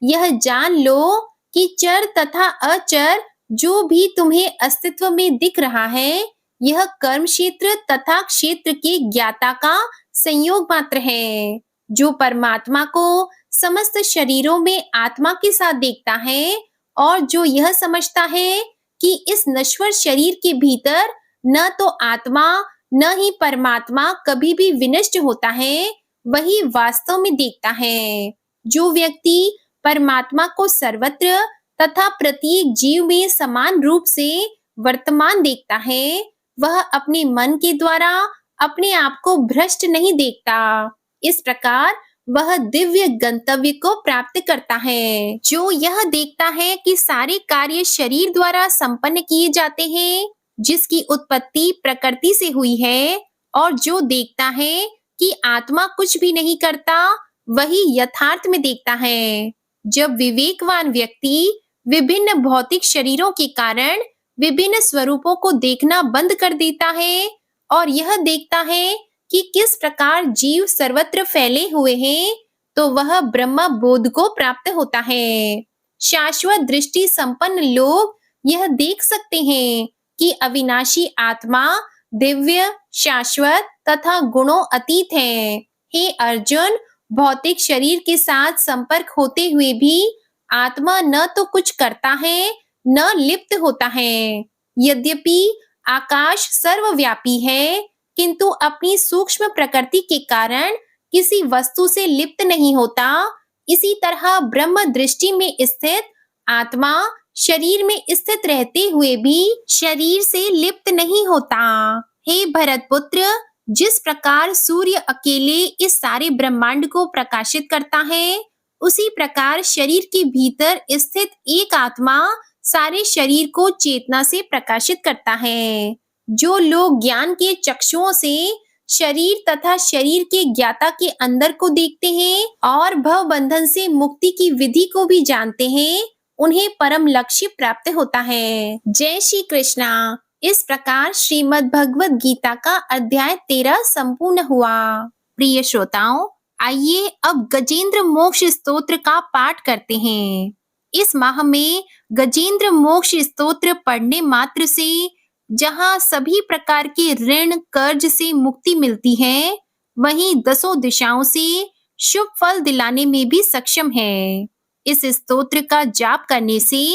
यह जान लो कि चर तथा अचर जो भी तुम्हें अस्तित्व में दिख रहा है, यह कर्म क्षेत्र तथा क्षेत्र के ज्ञाता का संयोग मात्र है। जो परमात्मा को समस्त शरीरों में आत्मा के साथ देखता है, और जो यह समझता है कि इस नश्वर शरीर के भीतर न तो आत्मा न ही परमात्मा कभी भी विनष्ट होता है, वही वास्तव में देखता है। जो व्यक्ति परमात्मा को सर्वत्र तथा प्रत्येक जीव में समान रूप से वर्तमान देखता है, वह अपने मन के द्वारा अपने आप को भ्रष्ट नहीं देखता। इस प्रकार वह दिव्य गंतव्य को प्राप्त करता है। जो यह देखता है कि सारे कार्य शरीर द्वारा संपन्न किए जाते हैं, जिसकी उत्पत्ति प्रकृति से हुई है, और जो देखता है कि आत्मा कुछ भी नहीं करता, वही यथार्थ में देखता है। जब विवेकवान व्यक्ति विभिन्न भौतिक शरीरों के कारण विभिन्न स्वरूपों को देखना बंद कर देता है, और यह देखता है कि किस प्रकार जीव सर्वत्र फैले हुए हैं, तो वह ब्रह्म बोध को प्राप्त होता है। शाश्वत दृष्टि संपन्न लोग यह देख सकते हैं कि अविनाशी आत्मा दिव्य, शाश्वत तथा गुणों अतीत है। हे अर्जुन, भौतिक शरीर के साथ संपर्क होते हुए भी आत्मा न तो कुछ करता है न लिप्त होता है। यद्यपि आकाश सर्वव्यापी है, किंतु अपनी सूक्ष्म प्रकृति के कारण किसी वस्तु से लिप्त नहीं होता। इसी तरह ब्रह्म दृष्टि में स्थित आत्मा शरीर में स्थित रहते हुए भी शरीर से लिप्त नहीं होता। हे भरतपुत्र, जिस प्रकार सूर्य अकेले इस सारे ब्रह्मांड को प्रकाशित करता है, उसी प्रकार शरीर के भीतर स्थित एक आत्मा सारे शरीर को चेतना से प्रकाशित करता है। जो लोग ज्ञान के चक्षुओं से शरीर तथा शरीर के ज्ञाता के अंदर को देखते हैं और भव बंधन से मुक्ति की विधि को भी जानते हैं, उन्हें परम लक्ष्य प्राप्त होता है। जय श्री कृष्णा। इस प्रकार श्रीमद् भगवद गीता का अध्याय 13 संपूर्ण हुआ। प्रिय श्रोताओं, आइए अब गजेंद्र मोक्ष स्तोत्र का पाठ करते हैं। इस माह में गजेंद्र मोक्ष स्तोत्र पढ़ने मात्र से जहाँ सभी प्रकार के ऋण कर्ज से मुक्ति मिलती है, वहीं 10 दिशाओं से शुभ फल दिलाने में भी सक्षम है। इस स्तोत्र का जाप करने से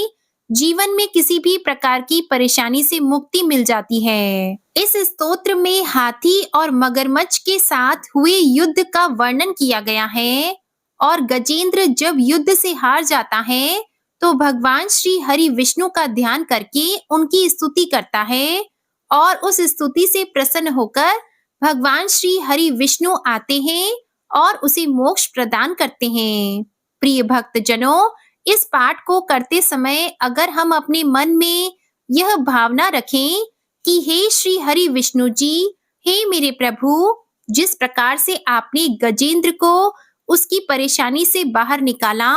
जीवन में किसी भी प्रकार की परेशानी से मुक्ति मिल जाती है। इस स्तोत्र में हाथी और मगरमच्छ के साथ हुए युद्ध का वर्णन किया गया है, और गजेंद्र जब युद्ध से हार जाता है तो भगवान श्री हरि विष्णु का ध्यान करके उनकी स्तुति करता है, और उस स्तुति से प्रसन्न होकर भगवान श्री हरि विष्णु आते हैं और उसे मोक्ष प्रदान करते हैं। प्रिय भक्तजनों, इस पाठ को करते समय अगर हम अपने मन में यह भावना रखें कि हे श्री हरि विष्णु जी, हे मेरे प्रभु, जिस प्रकार से आपने गजेंद्र को उसकी परेशानी से बाहर निकाला,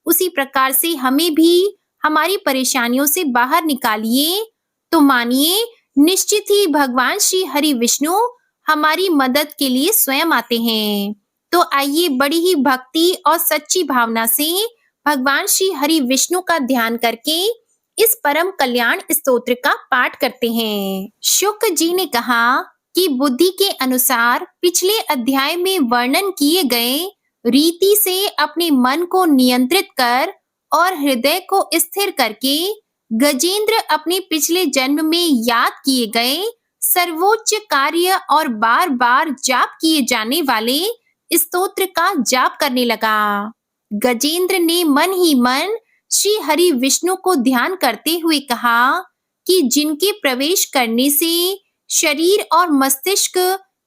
उसी प्रकार से हमें भी हमारी परेशानियों से बाहर निकालिए, तो मानिए निश्चित ही भगवान श्री हरि विष्णु हमारी मदद के लिए स्वयं आते हैं। तो आइए बड़ी ही भक्ति और सच्ची भावना से भगवान श्री हरि विष्णु का ध्यान करके इस परम कल्याण स्तोत्र का पाठ करते हैं। शुक जी ने कहा कि बुद्धि के अनुसार पिछले अध्याय में वर्णन किए गए रीति से अपने मन को नियंत्रित कर और हृदय को स्थिर करके गजेंद्र अपने पिछले जन्म में याद किए गए सर्वोच्च कार्य और बार बार जाप किए जाने वाले स्तोत्र का जाप करने लगा। गजेंद्र ने मन ही मन श्री हरि विष्णु को ध्यान करते हुए कहा कि जिनके प्रवेश करने से शरीर और मस्तिष्क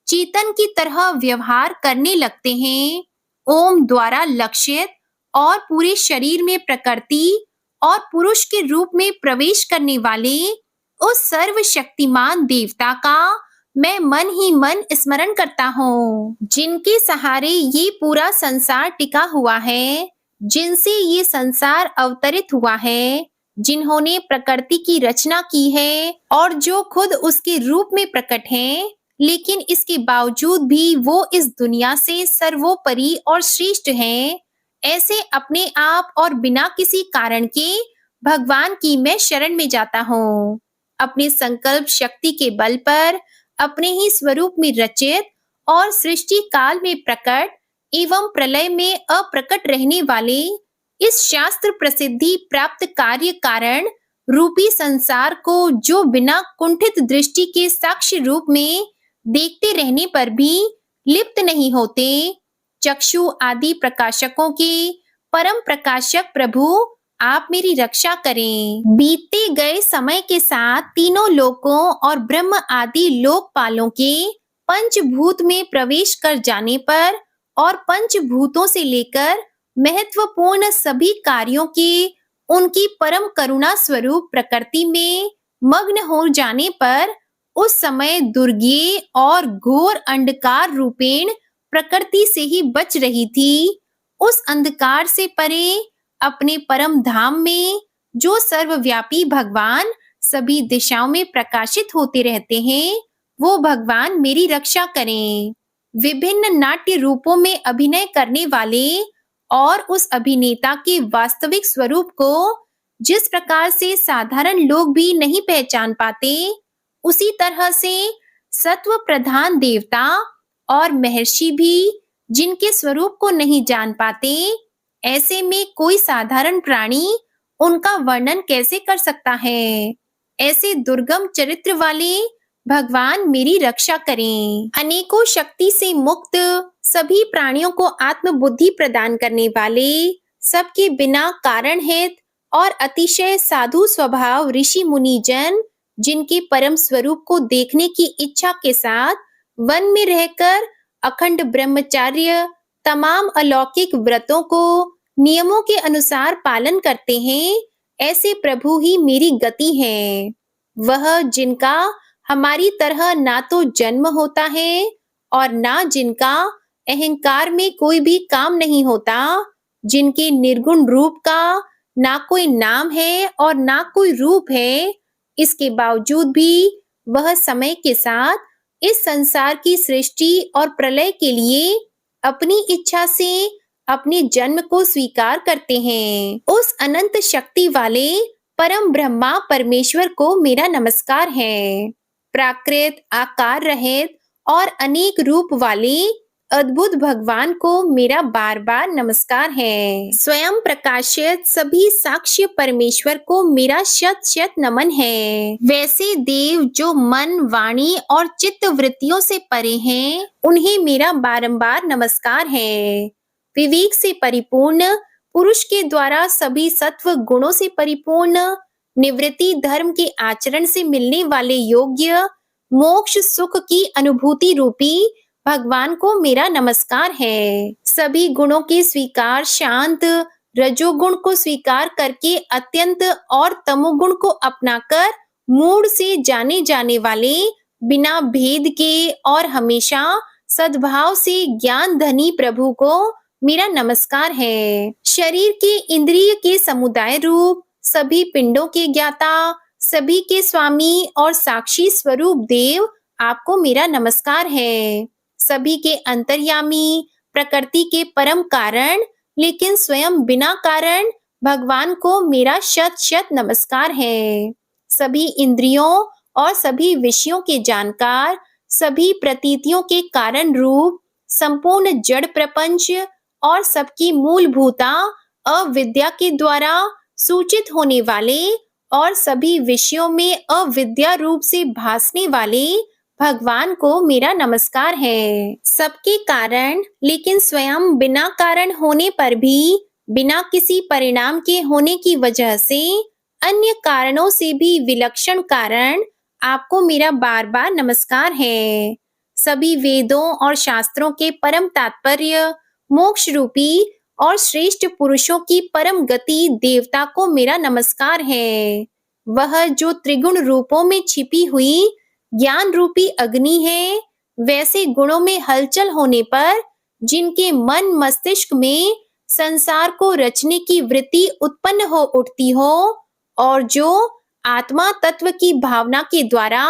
चेतन की तरह व्यवहार करने लगते हैं, ओम द्वारा लक्षित और पूरे शरीर में प्रकृति और पुरुष के रूप में प्रवेश करने वाले उस सर्वशक्तिमान देवता का मैं मन ही मन स्मरण करता हूँ, जिनके सहारे ये पूरा संसार टिका हुआ है, जिनसे ये संसार अवतरित हुआ है, जिन्होंने प्रकृति की रचना की है और जो खुद उसके रूप में प्रकट हैं, लेकिन इसके बावजूद भी वो इस दुनिया से सर्वोपरि और श्रेष्ठ हैं। ऐसे अपने आप और बिना किसी कारण के भगवान की मैं शरण में जाता हूँ। अपने संकल्प शक्ति के बल पर अपने ही स्वरूप में रचित और सृष्टि काल में प्रकट एवं प्रलय में अप्रकट रहने वाले इस शास्त्र प्रसिद्धि प्राप्त कार्य कारण रूपी संसार को जो बिना कुंठित दृष्टि के साक्ष्य रूप में देखते रहने पर भी लिप्त नहीं होते, चक्षु आदि प्रकाशकों के परम प्रकाशक प्रभु आप मेरी रक्षा करें। बीतते गए समय के साथ तीनों लोकों और ब्रह्म आदि लोकपालों के पंचभूत में प्रवेश कर जाने पर और पंचभूतों से लेकर महत्वपूर्ण सभी कार्यों के उनकी परम करुणा स्वरूप प्रकृति में मग्न हो जाने पर उस समय दुर्गे और घोर अंधकार रूपेण प्रकृति से ही बच रही थी। उस अंधकार से परे अपने परम धाम में जो सर्वव्यापी भगवान सभी दिशाओं में प्रकाशित होते रहते हैं, वो भगवान मेरी रक्षा करें। विभिन्न नाट्य रूपों में अभिनय करने वाले और उस अभिनेता के वास्तविक स्वरूप को जिस प्रकार से साधारण लोग भी नहीं पहचान पाते, उसी तरह से सत्व प्रधान देवता और महर्षि भी जिनके स्वरूप को नहीं जान पाते, ऐसे में कोई साधारण प्राणी उनका वर्णन कैसे कर सकता है। ऐसे दुर्गम चरित्र वाले भगवान मेरी रक्षा करें। अनेकों शक्ति से मुक्त सभी प्राणियों को आत्मबुद्धि प्रदान करने वाले, सबके बिना कारण हित और अतिशय साधु स्वभाव ऋषि मुनि जन, जिनके परम स्वरूप को देखने की इच्छा के साथ वन में रहकर अखंड ब्रह्मचार्य तमाम अलौकिक व्रतों को नियमों के अनुसार पालन करते हैं, ऐसे प्रभु ही मेरी गति है। वह जिनका हमारी तरह ना तो जन्म होता है और ना जिनका अहंकार में कोई भी काम नहीं होता, जिनके निर्गुण रूप का ना कोई नाम है और ना कोई रूप है, इसके बावजूद भी वह समय के साथ इस संसार की सृष्टि और प्रलय के लिए अपनी इच्छा से अपने जन्म को स्वीकार करते हैं। उस अनंत शक्ति वाले परम ब्रह्मा परमेश्वर को मेरा नमस्कार है। प्राकृत आकार रहित और अनेक रूप वाले अद्भुत भगवान को मेरा बार बार नमस्कार है। स्वयं प्रकाशित सभी साक्ष्य परमेश्वर को मेरा शत शत नमन है। वैसे देव जो मन वाणी और चित्त वृत्तियों से परे हैं, उन्हें मेरा बारंबार नमस्कार है। विवेक से परिपूर्ण पुरुष के द्वारा सभी सत्व गुणों से परिपूर्ण निवृत्ति धर्म के आचरण से मिलने वाले योग्य मोक्ष सुख की अनुभूति रूपी भगवान को मेरा नमस्कार है। सभी गुणों के स्वीकार शांत रजोगुण को स्वीकार करके अत्यंत और तमोगुण को अपनाकर मूड से जाने जाने वाले बिना भेद के और हमेशा सद्भाव से ज्ञान धनी प्रभु को मेरा नमस्कार है। शरीर के इंद्रिय के समुदाय रूप सभी पिंडों के ज्ञाता सभी के स्वामी और साक्षी स्वरूप देव आपको मेरा नमस्कार है। सभी के अंतर्यामी प्रकृति के परम कारण लेकिन स्वयं बिना कारण भगवान को मेरा शत शत नमस्कार है। सभी इंद्रियों और सभी विषयों के जानकार सभी प्रतीतियों के कारण रूप संपूर्ण जड़ प्रपंच और सबकी मूलभूता अविद्या के द्वारा सूचित होने वाले और सभी विषयों में अविद्या रूप से भासने वाले भगवान को मेरा नमस्कार है। सबके कारण लेकिन स्वयं बिना कारण होने पर भी बिना किसी परिणाम के होने की वजह से अन्य कारणों से भी विलक्षण कारण, आपको मेरा बार बार नमस्कार है। सभी वेदों और शास्त्रों के परम तात्पर्य, मोक्ष रूपी और श्रेष्ठ पुरुषों की परम गति देवता को मेरा नमस्कार है। वह जो त्रिगुण रूपों में छिपी हुई ज्ञान रूपी अग्नि है, वैसे गुणों में हलचल होने पर जिनके मन मस्तिष्क में संसार को रचने की वृत्ति उत्पन्न हो उठती हो, और जो आत्मा तत्व की भावना के द्वारा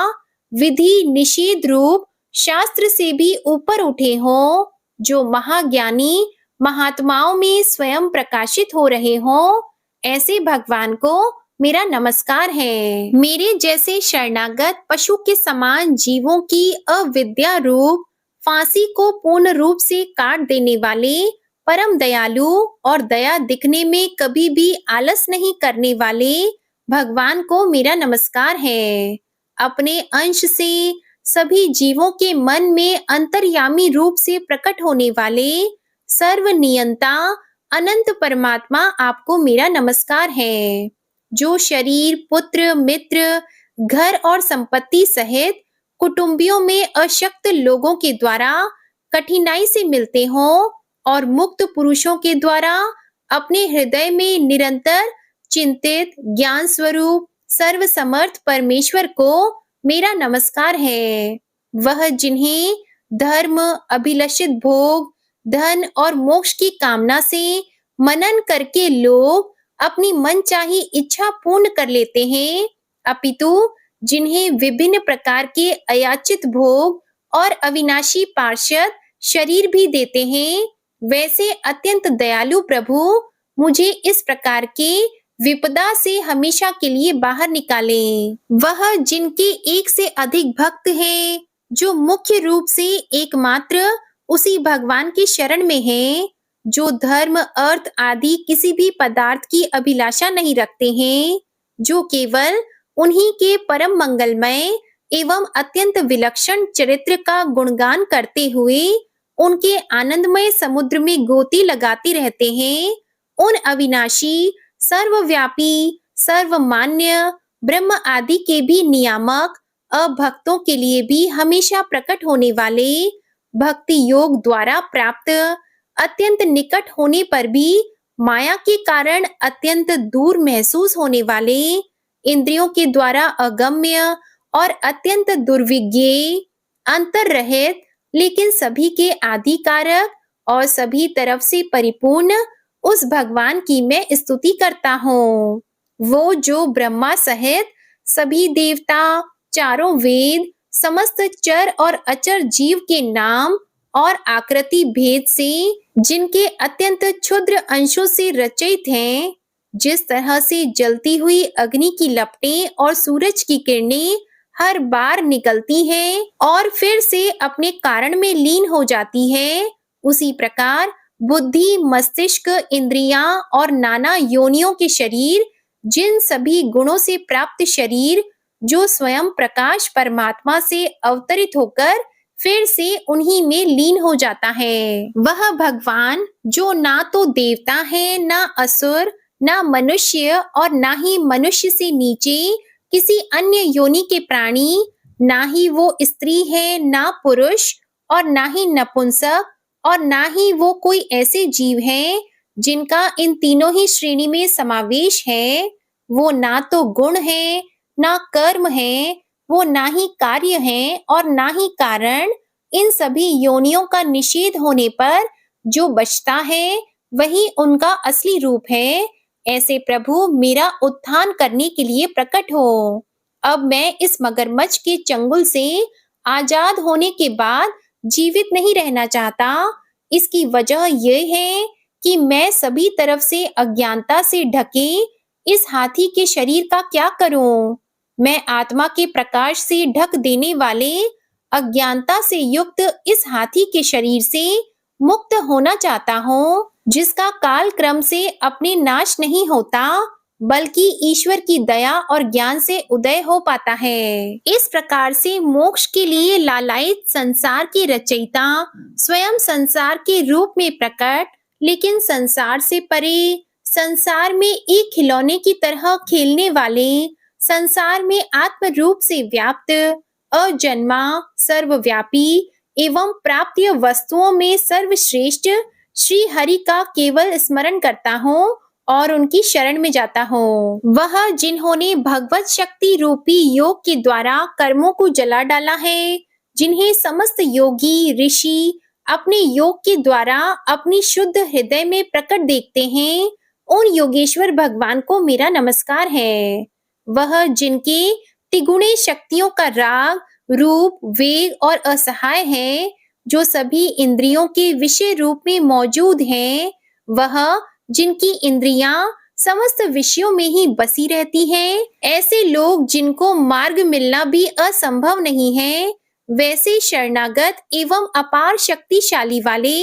विधि निषेध रूप शास्त्र से भी ऊपर उठे हो, जो महाज्ञानी महात्माओं में स्वयं प्रकाशित हो रहे हो, ऐसे भगवान को मेरा नमस्कार है। मेरे जैसे शरणागत पशु के समान जीवों की अविद्या रूप फांसी को पूर्ण रूप से काट देने वाले परम दयालु और दया दिखने में कभी भी आलस नहीं करने वाले भगवान को मेरा नमस्कार है। अपने अंश से सभी जीवों के मन में अंतर्यामी रूप से प्रकट होने वाले सर्वनियंता अनंत परमात्मा, आपको मेरा नमस्कार है। जो शरीर, पुत्र, मित्र, घर और संपत्ति सहित कुटुंबियों में अशक्त लोगों के द्वारा कठिनाई से मिलते हों और मुक्त पुरुषों के द्वारा अपने हृदय में निरंतर चिंतित ज्ञान स्वरूप सर्वसमर्थ परमेश्वर को मेरा नमस्कार है। वह जिन्हें धर्म, अभिलषित भोग, धन और मोक्ष की कामना से मनन करके लोग अपनी मनचाही इच्छा पूर्ण कर लेते हैं, अपितु जिन्हें विभिन्न प्रकार के अयाचित भोग और अविनाशी पार्षद शरीर भी देते हैं, वैसे अत्यंत दयालु प्रभु मुझे इस प्रकार के विपदा से हमेशा के लिए बाहर निकालें। वह जिनके एक से अधिक भक्त हैं, जो मुख्य रूप से एकमात्र उसी भगवान की शरण में हैं, जो धर्म, अर्थ आदि किसी भी पदार्थ की अभिलाषा नहीं रखते हैं, जो केवल उन्हीं के परम मंगलमय एवं अत्यंत विलक्षण चरित्र का गुणगान करते हुए उनके आनंदमय समुद्र में गोती लगाते रहते हैं, उन अविनाशी, सर्वव्यापी, सर्वमान्य ब्रह्म आदि के भी नियामक अभक्तों के लिए भी हमेशा प्रकट होने वाले, भक्ति योग द्वारा प्राप्त, अत्यंत निकट होने पर भी माया के कारण अत्यंत दूर महसूस होने वाले, इंद्रियों के द्वारा अगम्य और अत्यंत दुर्विज्ञेय, अंतर रहित लेकिन सभी के आदि कारक और सभी तरफ से परिपूर्ण उस भगवान की मैं स्तुति करता हूँ। वो जो ब्रह्मा सहित सभी देवता, चारों वेद, समस्त चर और अचर जीव के नाम और आकृति भेद से जिनके अत्यंत क्षुद्र अंशों से रचित हैं, जिस तरह से जलती हुई अग्नि की लपटें और सूरज की किरणें हर बार निकलती हैं और फिर से अपने कारण में लीन हो जाती है, उसी प्रकार बुद्धि, मस्तिष्क, इंद्रियां और नाना योनियों के शरीर, जिन सभी गुणों से प्राप्त शरीर जो स्वयं प्रकाश परमात्मा से अवतरित होकर फिर से उन्हीं में लीन हो जाता है। वह भगवान जो ना तो देवता है, ना असुर, ना मनुष्य और ना ही मनुष्य से नीचे किसी अन्य योनि के प्राणी, ना ही वो स्त्री है, ना पुरुष और ना ही नपुंसक और ना ही वो कोई ऐसे जीव हैं जिनका इन तीनों ही श्रेणी में समावेश है। वो ना तो गुण है, ना कर्म है, वो ना ही कार्य है और ना ही कारण। इन सभी योनियों का निषेध होने पर जो बचता है वही उनका असली रूप है। ऐसे प्रभु मेरा उत्थान करने के लिए प्रकट हो। अब मैं इस मगरमच्छ के चंगुल से आजाद होने के बाद जीवित नहीं रहना चाहता। इसकी वजह यह है कि मैं सभी तरफ से अज्ञानता से ढके इस हाथी के शरीर का क्या करूं? मैं आत्मा के प्रकाश से ढक देने वाले अज्ञानता से युक्त इस हाथी के शरीर से मुक्त होना चाहता हूँ, जिसका काल क्रम से अपने नाश नहीं होता बल्कि ईश्वर की दया और ज्ञान से उदय हो पाता है। इस प्रकार से मोक्ष के लिए लालायित संसार के रचयिता स्वयं संसार के रूप में प्रकट, लेकिन संसार से परे, संसार में एक खिलौने की तरह खेलने वाले, संसार में आत्म रूप से व्याप्त, अजन्मा, सर्वव्यापी एवं प्राप्य वस्तुओं में सर्वश्रेष्ठ श्री हरि का केवल स्मरण करता हूँ और उनकी शरण में जाता हूँ। वह जिन्होंने भगवत शक्ति रूपी योग के द्वारा कर्मों को जला डाला है, जिन्हें समस्त योगी ऋषि अपने योग के द्वारा अपनी शुद्ध हृदय में प्रकट देखते हैं, उन योगेश्वर भगवान को मेरा नमस्कार है। वह जिनके तिगुणे शक्तियों का राग, रूप, वेग और असहाय है, जो सभी इंद्रियों के विषय रूप में मौजूद हैं, वह जिनकी इंद्रियां समस्त विषयों में ही बसी रहती हैं, ऐसे लोग जिनको मार्ग मिलना भी असंभव नहीं है, वैसे शरणागत एवं अपार शक्तिशाली वाले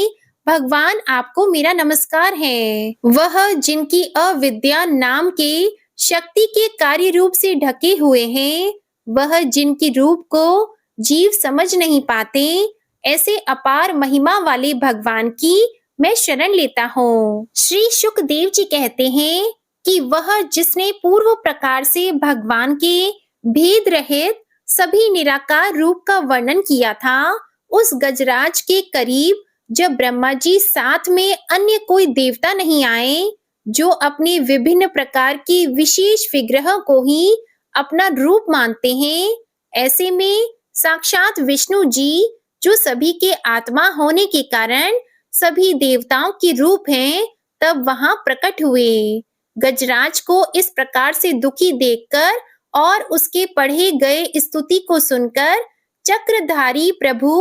भगवान आपको मेरा नमस्कार है। वह जिनकी अविद्या नाम के शक्ति के कार्य रूप से ढके हुए हैं, वह जिनके रूप को जीव समझ नहीं पाते, ऐसे अपार महिमा वाले भगवान की मैं शरण लेता हूँ। श्री शुकदेव जी कहते हैं कि वह जिसने पूर्व प्रकार से भगवान के भेद रहित सभी निराकार रूप का वर्णन किया था, उस गजराज के करीब जब ब्रह्मा जी साथ में अन्य कोई देवता नहीं आए, जो अपने विभिन्न प्रकार के विशेष विग्रह को ही अपना रूप मानते हैं, ऐसे में साक्षात विष्णु जी, जो सभी के आत्मा होने के कारण सभी देवताओं के रूप हैं, तब वहां प्रकट हुए। गजराज को इस प्रकार से दुखी देखकर और उसके पढ़े गए स्तुति को सुनकर चक्रधारी प्रभु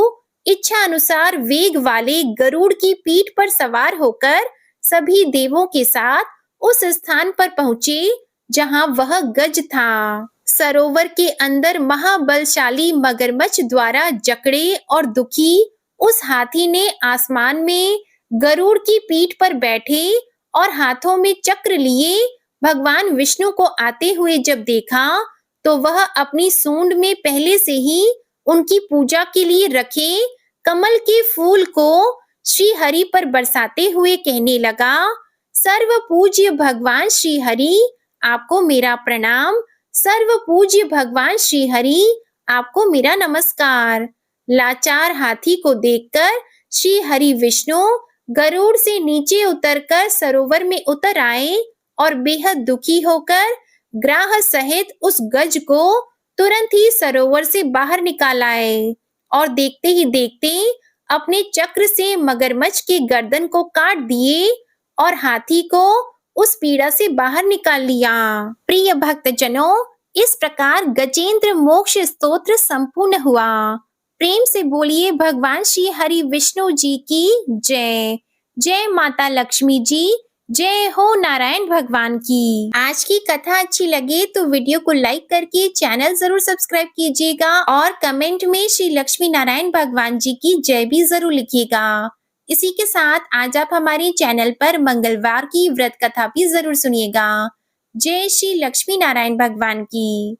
इच्छा अनुसार वेग वाले गरुड़ की पीठ पर सवार होकर सभी देवों के साथ उस स्थान पर पहुंचे जहां वह गज था। सरोवर के अंदर महाबलशाली मगरमच्छ द्वारा जकड़े और दुखी उस हाथी ने आसमान में गरुड़ की पीठ पर बैठे और हाथों में चक्र लिए भगवान विष्णु को आते हुए जब देखा, तो वह अपनी सूंड में पहले से ही उनकी पूजा के लिए रखे कमल के फूल को श्री हरि पर बरसाते हुए कहने लगा, सर्व पूज्य भगवान श्री हरि, आपको मेरा प्रणाम। सर्व पूज्य भगवान श्री हरि, आपको मेरा नमस्कार। लाचार हाथी को देखकर श्री हरि विष्णु गरुड़ से नीचे उतरकर सरोवर में उतर आए और बेहद दुखी होकर ग्राह सहित उस गज को तुरंत ही सरोवर से बाहर निकाल आए और देखते ही देखते अपने चक्र से मगरमच्छ के गर्दन को काट दिए और हाथी को उस पीड़ा से बाहर निकाल लिया। प्रिय भक्तजनों, इस प्रकार गजेंद्र मोक्ष स्तोत्र संपूर्ण हुआ। प्रेम से बोलिए भगवान श्री हरि विष्णु जी की जय। जय माता लक्ष्मी जी, जय हो नारायण भगवान की। आज की कथा अच्छी लगे तो वीडियो को लाइक करके चैनल जरूर सब्सक्राइब कीजिएगा और कमेंट में श्री लक्ष्मी नारायण भगवान जी की जय भी जरूर लिखिएगा। इसी के साथ आज आप हमारे चैनल पर मंगलवार की व्रत कथा भी जरूर सुनिएगा। जय श्री लक्ष्मी नारायण भगवान की।